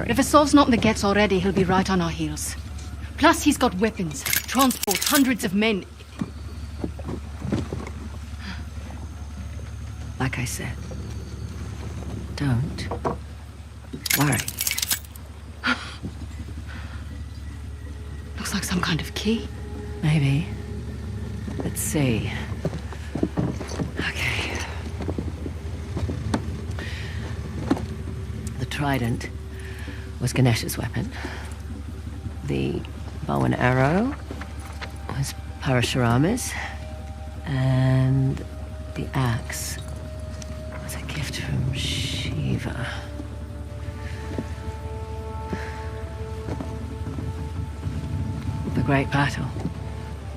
If Asov's not in the Gets already, he'll be right on our heels. Plus, he's got weapons, transport, hundreds of men. Like I said, don't worry. Looks like some kind of key. Maybe. Let's see. Okay. The trident was Ganesh's weapon. The bow and arrow was Parashurama's. And the axe was a gift from Shiva. The Great Battle.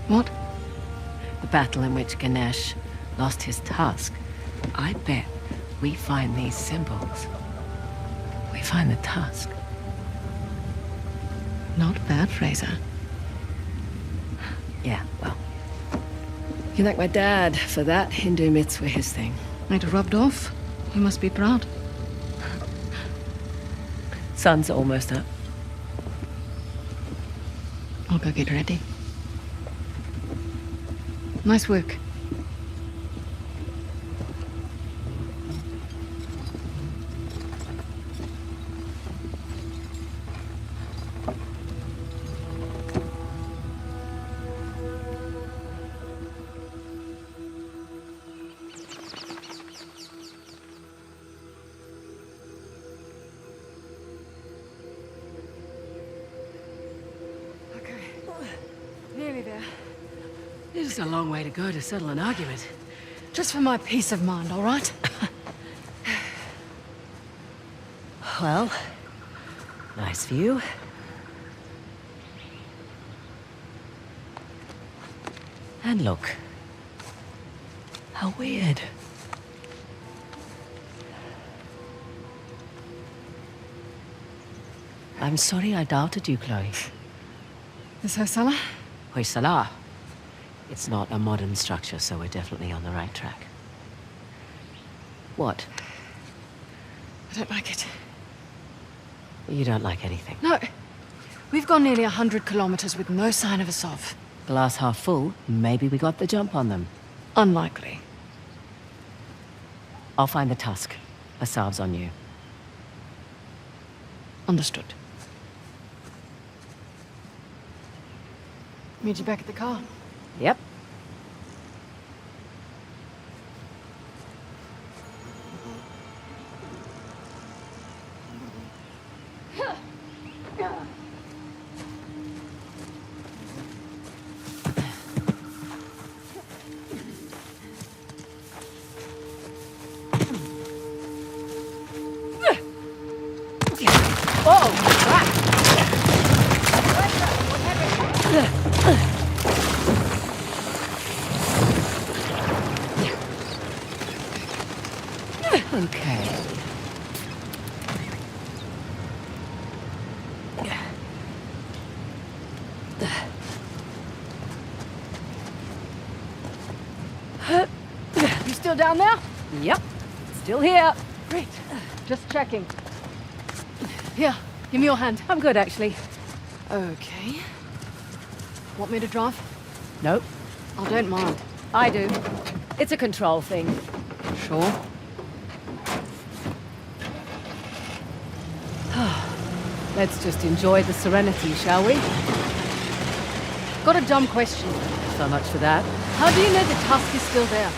What? The battle in which Ganesh lost his tusk. I bet we find these symbols. We find the tusk. Not bad, Fraser. Yeah, well. You thank my dad for that. Hindu myths were his thing. It rubbed off. You must be proud. Sun's almost up. I'll go get ready. Nice work. Nearly there. It's a long way to go to settle an argument. Just for my peace of mind, all right? Well, nice view. And look. How weird. I'm sorry I doubted you, Chloe. Is Hoysala? Hoysala. It's not a modern structure, so we're definitely on the right track. What? I don't like it. You don't like anything. No. We've gone nearly 100 kilometers with no sign of Asov. Glass half full, maybe we got the jump on them. Unlikely. I'll find the tusk. Asav's on you. Understood. Meet you back at the car. Yep. Okay. You still down there? Yep. Still here. Great. Just checking. Here, give me your hand. I'm good, actually. Okay. Want me to drive? Nope. I don't mind. I do. It's a control thing. Sure. Let's just enjoy the serenity, shall we? Got a dumb question. So much for that. How do you know the tusk is still there?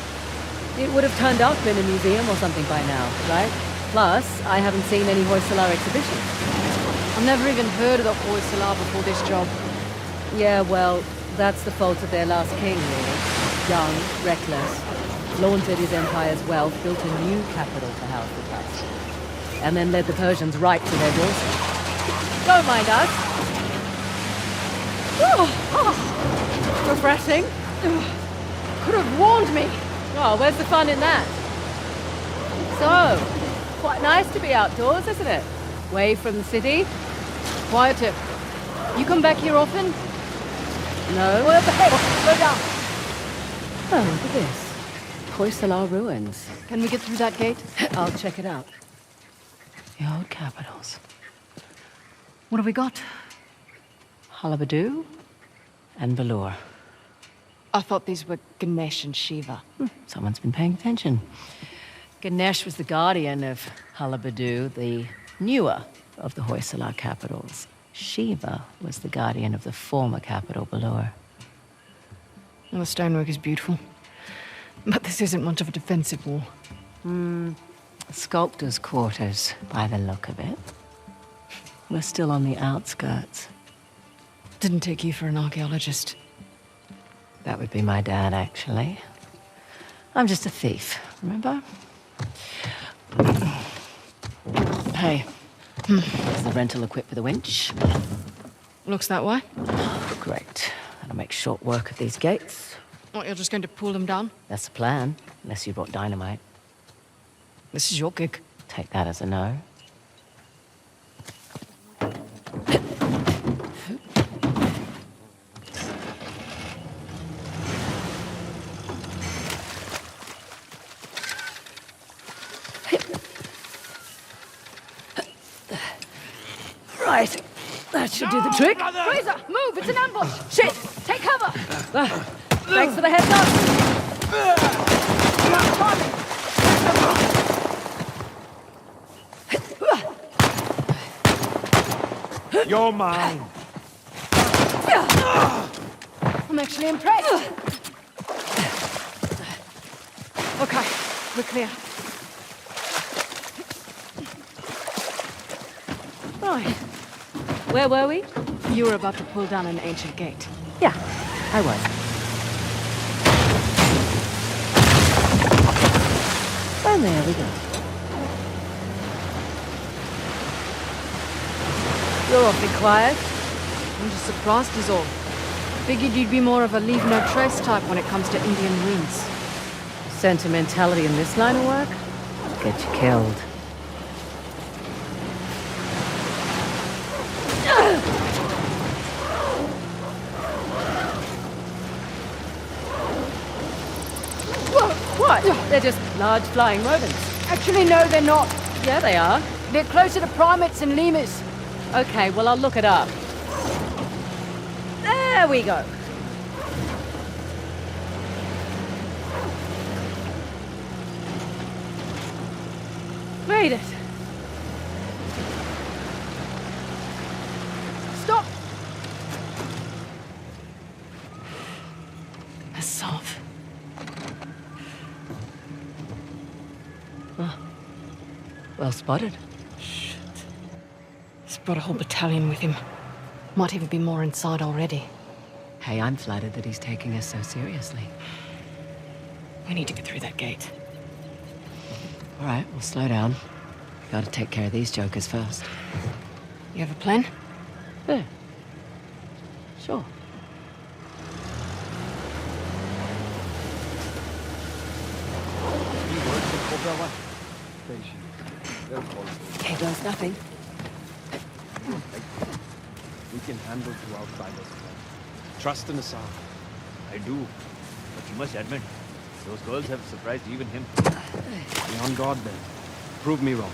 It would have turned up in a museum or something by now, right? Plus, I haven't seen any Hoysala exhibitions. I've never even heard of the Hoysala before this job. Yeah, well, that's the fault of their last king, really. Young, reckless, flaunted his empire's wealth, built a new capital to house the tusk, and then led the Persians right to their doorstep. Don't mind us. Refreshing. Could have warned me. Oh, where's the fun in that? So, quite nice to be outdoors, isn't it? Away from the city. Quiet tip. You come back here often? No. Way up ahead. Go down. Oh, look at this. Hoysala ruins. Can we get through that gate? I'll check it out. The old capitals. What have we got? Halabadu and Valor. I thought these were Ganesh and Shiva. Someone's been paying attention. Ganesh was the guardian of Halabadu, the newer of the Hoysala capitals. Shiva was the guardian of the former capital, Valor. Well, the stonework is beautiful. But this isn't much of a defensive wall. Sculptor's quarters, by the look of it. We're still on the outskirts. Didn't take you for an archaeologist. That would be my dad, actually. I'm just a thief, remember? Hey, is the rental equipped with a winch? Looks that way. Great. That'll make short work of these gates. What, you're just going to pull them down? That's the plan, unless you brought dynamite. This is your gig. Take that as a no. Right, that should do the trick. Fraser, move! It's an ambush! Shit! Take cover! Thanks for the heads up! You're mine. I'm actually impressed. Okay, we're clear. Right. Where were we? You were about to pull down an ancient gate. Yeah, I was. And there we go. You're awfully quiet. I'm just surprised is all. Figured you'd be more of a leave no trace type when it comes to Indian ruins. Sentimentality in this line of work? Get you killed. What? They're just large flying rodents. Actually, no, they're not. Yeah, they are. They're closer to primates and lemurs. Okay, well, I'll look it up. There we go. Made it. Stop! A solve. Well spotted. Shit. He's brought a whole battalion with him. Might even be more inside already. Hey, I'm flattered that he's taking us so seriously. We need to get through that gate. All right, we'll slow down. Gotta take care of these jokers first. You have a plan? Yeah. Sure. Here goes nothing. We can handle two outsiders. Trust in Assam. I do. But you must admit, those girls have surprised even him. Be on guard then. Prove me wrong.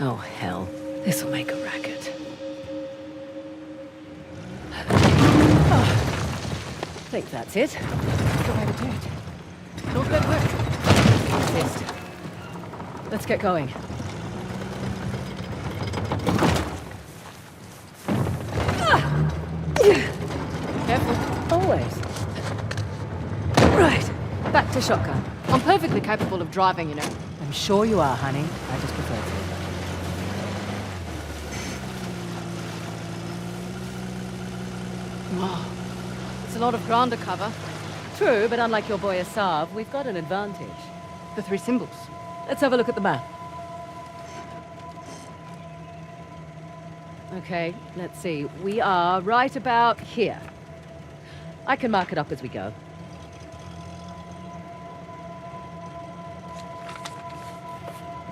Oh, hell. This'll make a racket. I think that's it. Go ahead and do it. Not bad work. Insist. Let's get going. Careful. Always. Right. Back to shotgun. I'm perfectly capable of driving, you know. I'm sure you are, honey. I just prefer to. Wow. It's a lot of ground to cover. True, but unlike your boy Asav, we've got an advantage. The 3 symbols. Let's have a look at the map. Okay, let's see. We are right about here. I can mark it up as we go.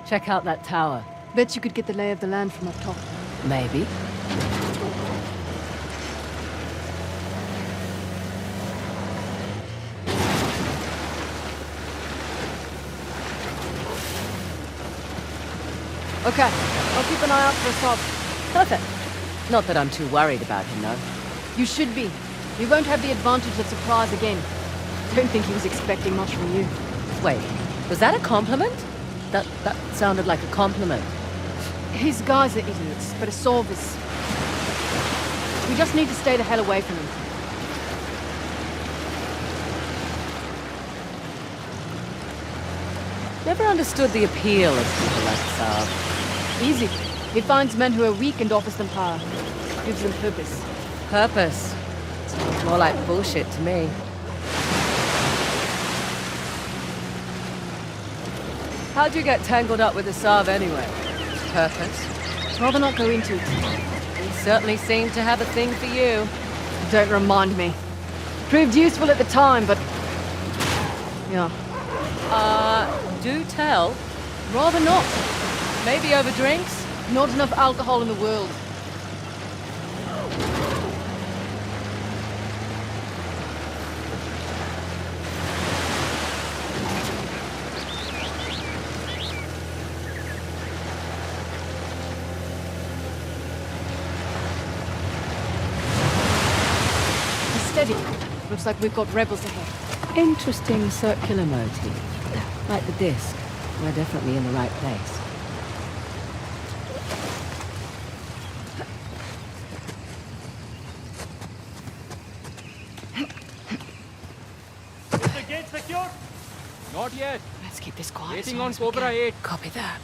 Check out that tower. Bet you could get the lay of the land from up top. Maybe. Okay, I'll keep an eye out for Asav. Perfect. Not that I'm too worried about him, though. You should be. You won't have the advantage of surprise again. Don't think he was expecting much from you. Wait, was that a compliment? That sounded like a compliment. His guys are idiots, but Asav is... We just need to stay the hell away from him. Never understood the appeal of people like Saab. Easy. He finds men who are weak and offers them power. Gives them purpose. Purpose. Sounds more like bullshit to me. How'd you get tangled up with Asav anyway? Purpose? Rather not go into it. He certainly seemed to have a thing for you. Don't remind me. Proved useful at the time, but... Yeah. Do tell. Rather not. Maybe over drinks? Not enough alcohol in the world. Steady. Looks like we've got rebels ahead. Interesting circular motif. Like the disc. We're definitely in the right place. Is the gate secure? Not yet. Let's keep this quiet. Waiting on Cobra 8. Copy that.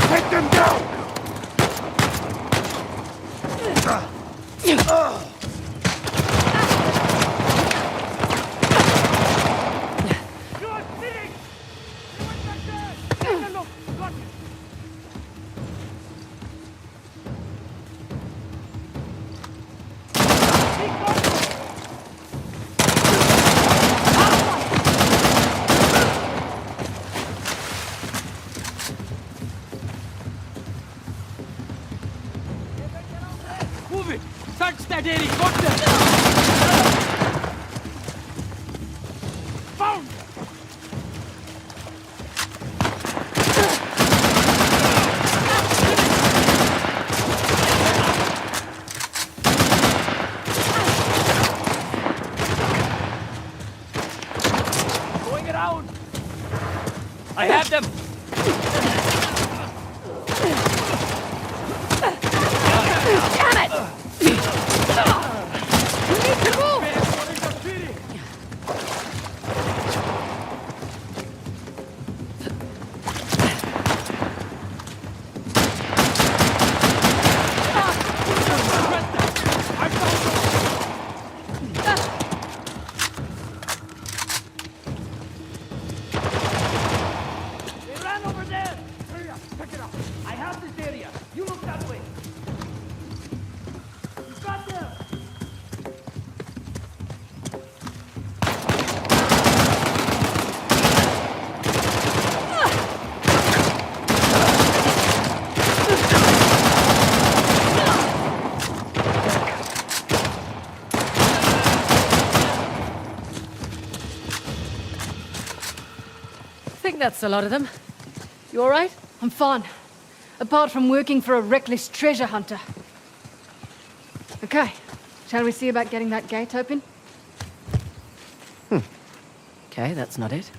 Take them down! Move it! Touch that area! Got them! Found! Going around! I have them! think that's a lot of them. You all right? I'm fine. Apart from working for a reckless treasure hunter. Okay, shall we see about getting that gate open? Okay, that's not it.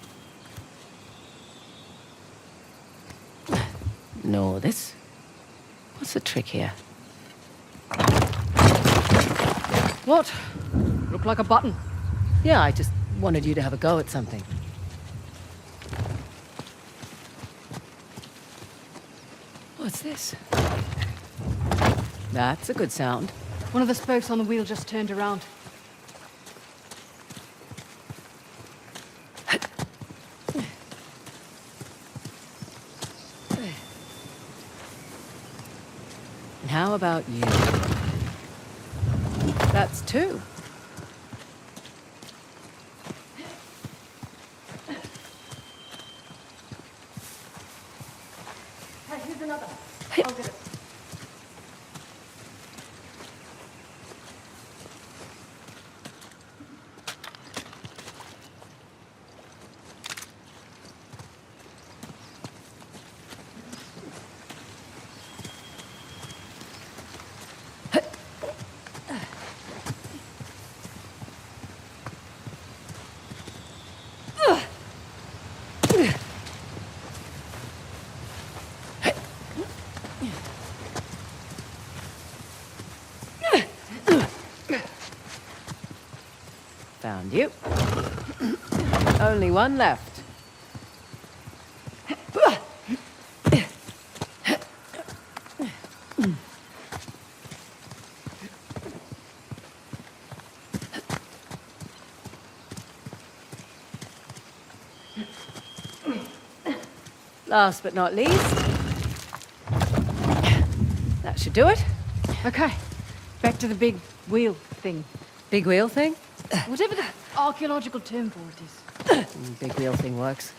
Nor this. What's the trick here? What? Look like a button. Yeah, I just wanted you to have a go at something. What's this? That's a good sound. One of the spokes on the wheel just turned around. And how about you? That's two. Hey, here's another. Hey. I'll get it. Found you. Only one left. Last but not least, that should do it. Okay, back to the big wheel thing. Big wheel thing? Whatever the archaeological term for it is. Big wheel thing works.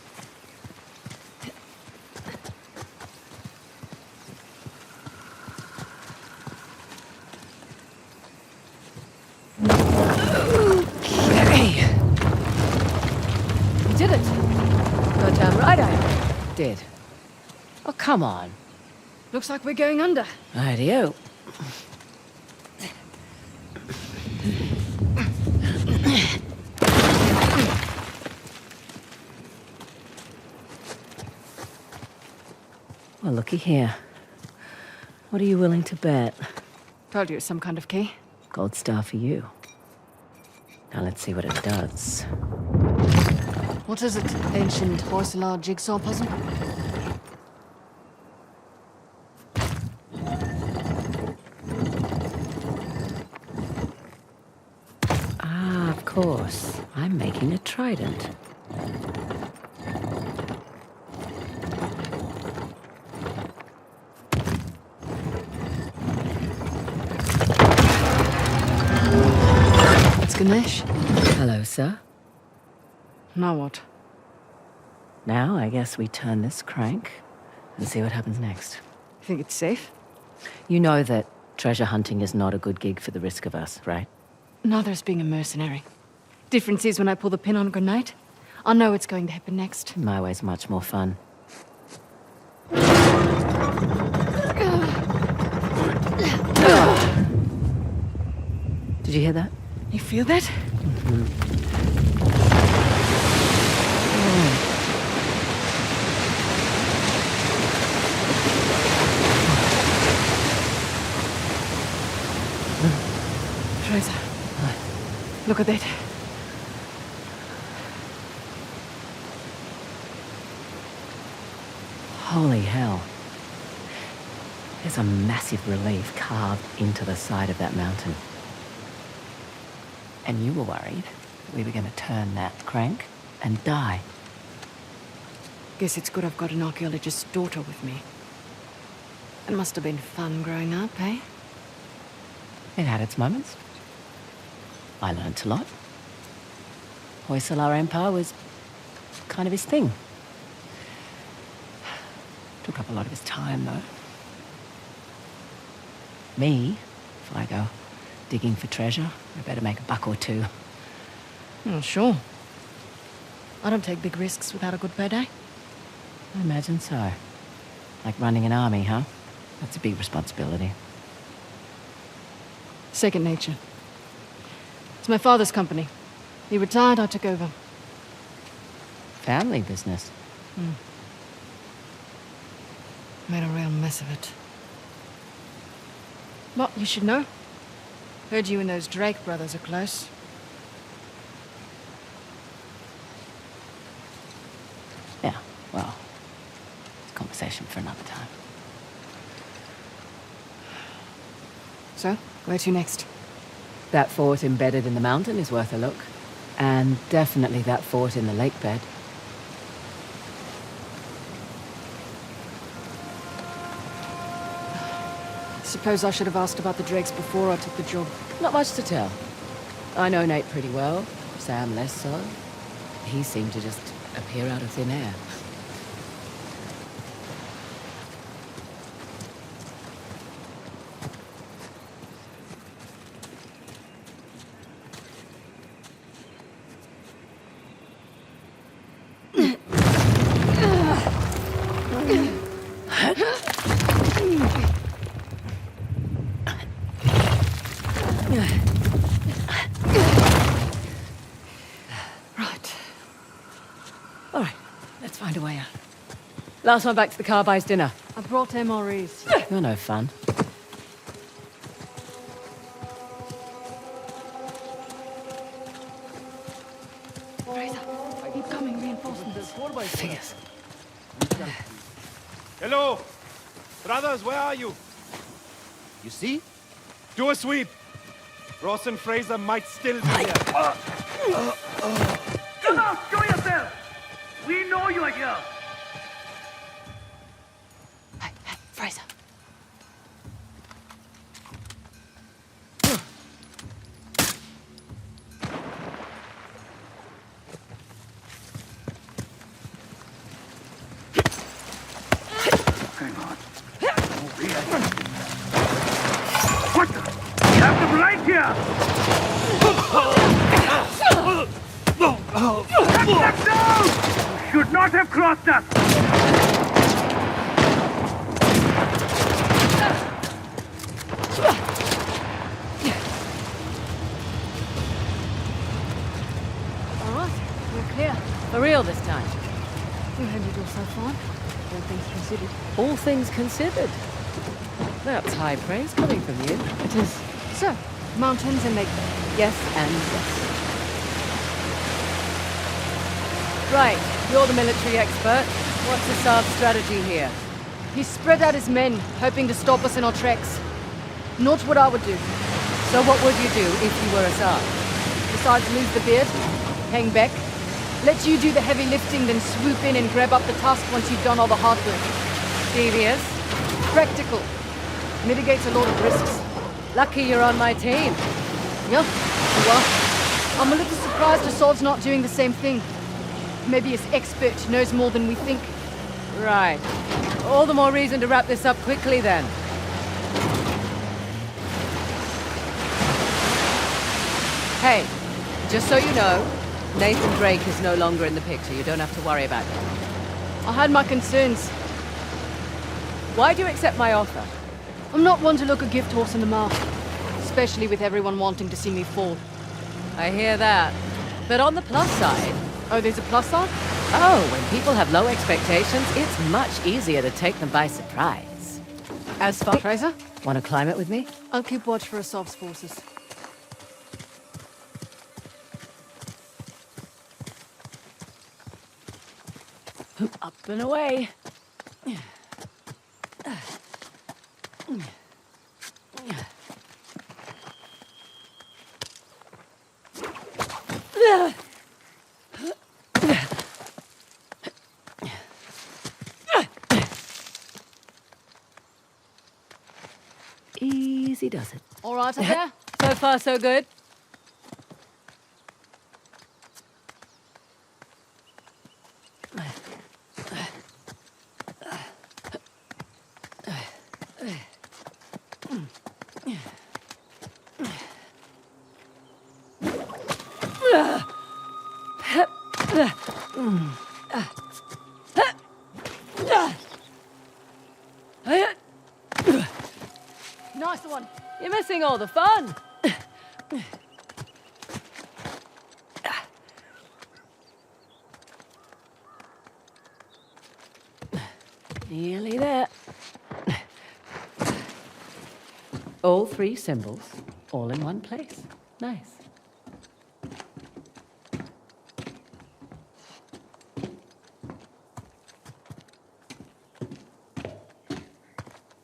Okay. We did it. Got down right, I did. Oh, come on. Looks like we're going under. Rightio. Well, looky here. What are you willing to bet? Told you it's some kind of key. Gold star for you. Now let's see what it does. What is it? Ancient Hoysala jigsaw puzzle? Ah, of course. I'm making a trident. It's Ganesh. Hello, sir. Now what? Now I guess we turn this crank and see what happens next. You think it's safe? You know that treasure hunting is not a good gig for the risk of us, right? Neither is being a mercenary. Difference is when I pull the pin on a grenade, I know what's going to happen next. My way's much more fun. Did you hear that? You feel that? Teresa, look at that. Holy hell. There's a massive relief carved into the side of that mountain. And you were worried that we were going to turn that crank and die. Guess it's good I've got an archaeologist's daughter with me. It must have been fun growing up, eh? It had its moments. I learnt a lot. Hoysala Empire was kind of his thing. Took up a lot of his time, though. Me, if I go digging for treasure, I better make a buck or two. Oh, sure. I don't take big risks without a good payday. I imagine so. Like running an army, huh? That's a big responsibility. Second nature. It's my father's company. He retired, I took over. Family business. Made a real mess of it. What, you should know? Heard you and those Drake brothers are close. Yeah, well, it's a conversation for another time. So, where to next? That fort embedded in the mountain is worth a look. And definitely that fort in the lake bed. Suppose I should have asked about the Drakes before I took the job. Not much to tell. I know Nate pretty well, Sam less so. He seemed to just appear out of thin air. Right. All right, let's find a way out. Last one back to the car buys dinner. I brought MREs. You're no fun. Fraser, keep coming, reinforcements. Figures. Hello! Brothers, where are you? You see? Do a sweep! Ross and Fraser might still be here. Come out! Show yourself! We know you are here! Hey, Fraser. Hang on. Over here. What the? You have them right here! Cut that down! You should not have crossed us! All right, we're clear. For real this time. You handled yourself fine, all things considered. All things considered. That's high praise coming from you. It is. So, mountains and lake. Yes and yes. Right, you're the military expert. What's Assad's strategy here? He spread out his men, hoping to stop us in our tracks. Not what I would do. So what would you do if you were Assad? Besides lose the beard, hang back, let you do the heavy lifting, then swoop in and grab up the tusk once you've done all the hard work. Devious? Practical. Mitigates a lot of risks. Lucky you're on my team. Yeah, you are. I'm a little surprised Assad's not doing the same thing. Maybe his expert knows more than we think. Right. All the more reason to wrap this up quickly then. Hey, just so you know, Nathan Drake is no longer in the picture. You don't have to worry about him. I had my concerns. Why do you accept my offer? I'm not one to look a gift horse in the mouth. Especially with everyone wanting to see me fall. I hear that. But on the plus side... Oh, there's a plus side? Oh, when people have low expectations, it's much easier to take them by surprise. As far Fraser, Want to climb it with me? I'll keep watch for Assad's forces. Up and away. Easy does it. All right up there? So far, so good. one. You're missing all the fun. Nearly there. All 3 symbols, all in one place. Nice.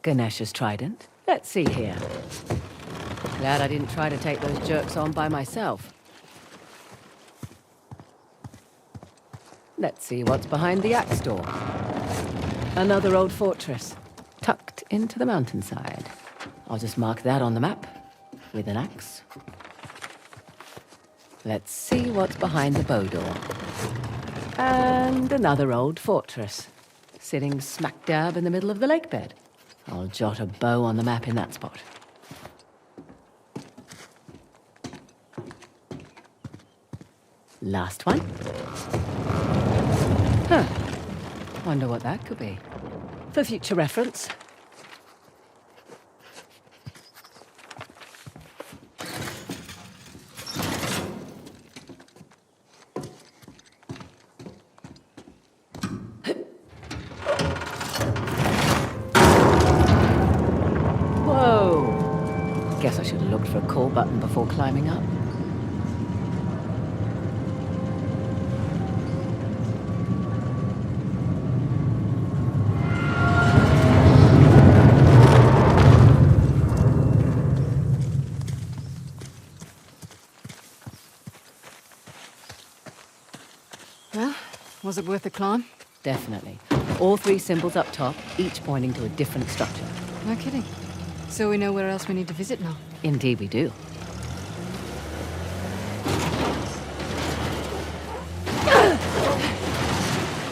Ganesha's trident. Let's see here. Glad I didn't try to take those jerks on by myself. Let's see what's behind the axe door. Another old fortress, tucked into the mountainside. I'll just mark that on the map with an axe. Let's see what's behind the bow door. And another old fortress, sitting smack dab in the middle of the lake bed. I'll jot a bow on the map in that spot. Last one. Huh. Wonder what that could be. For future reference. Whoa! Guess I should have looked for a call button before climbing up. Well, was it worth the climb? Definitely. All 3 symbols up top, each pointing to a different structure. No kidding. So we know where else we need to visit now. Indeed we do.